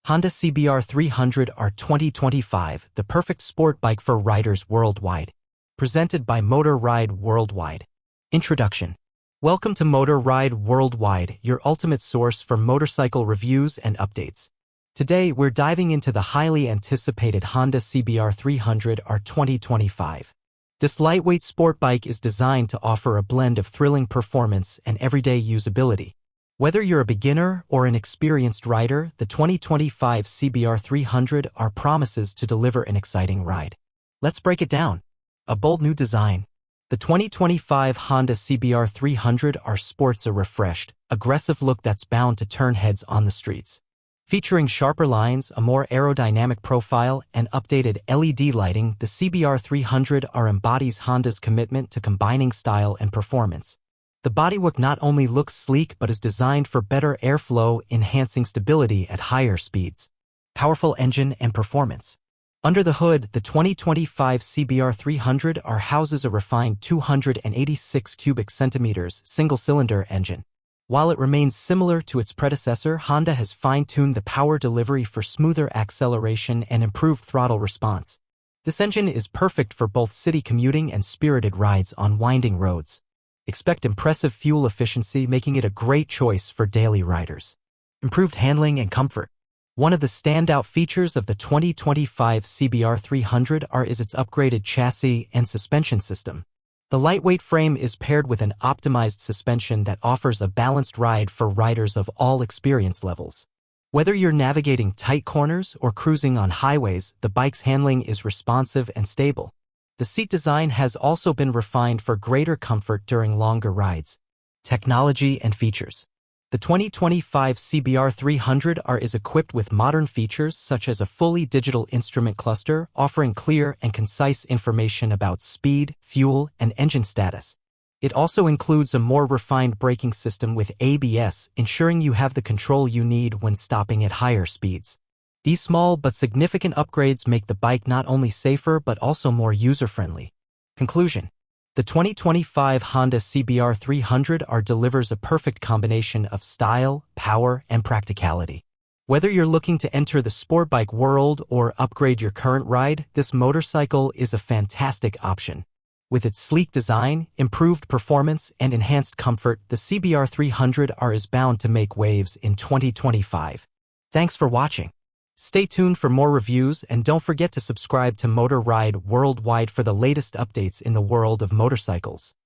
Honda CBR 300R 2025, the perfect sport bike for riders worldwide. Presented by Motor Ride Worldwide. Introduction. Welcome to Motor Ride Worldwide, your ultimate source for motorcycle reviews and updates. Today, we're diving into the highly anticipated Honda CBR 300R 2025. This lightweight sport bike is designed to offer a blend of thrilling performance and everyday usability. Whether you're a beginner or an experienced rider, the 2025 CBR 300R promises to deliver an exciting ride. Let's break it down. A bold new design. The 2025 Honda CBR 300R sports a refreshed, aggressive look that's bound to turn heads on the streets. Featuring sharper lines, a more aerodynamic profile, and updated LED lighting, the CBR 300R embodies Honda's commitment to combining style and performance. The bodywork not only looks sleek but is designed for better airflow, enhancing stability at higher speeds. Powerful engine and performance. Under the hood, the 2025 CBR 300R houses a refined 286 cubic centimeters single-cylinder engine. While it remains similar to its predecessor, Honda has fine-tuned the power delivery for smoother acceleration and improved throttle response. This engine is perfect for both city commuting and spirited rides on winding roads. Expect impressive fuel efficiency, making it a great choice for daily riders. Improved handling and comfort. One of the standout features of the 2025 CBR 300R is its upgraded chassis and suspension system. The lightweight frame is paired with an optimized suspension that offers a balanced ride for riders of all experience levels. Whether you're navigating tight corners or cruising on highways, the bike's handling is responsive and stable. The seat design has also been refined for greater comfort during longer rides. Technology and features. The 2025 CBR 300R is equipped with modern features such as a fully digital instrument cluster, offering clear and concise information about speed, fuel, and engine status. It also includes a more refined braking system with ABS, ensuring you have the control you need when stopping at higher speeds. These small but significant upgrades make the bike not only safer but also more user-friendly. Conclusion. The 2025 Honda CBR 300R delivers a perfect combination of style, power, and practicality. Whether you're looking to enter the sport bike world or upgrade your current ride, this motorcycle is a fantastic option. With its sleek design, improved performance, and enhanced comfort, the CBR 300R is bound to make waves in 2025. Thanks for watching. Stay tuned for more reviews and don't forget to subscribe to Motor Ride Worldwide for the latest updates in the world of motorcycles.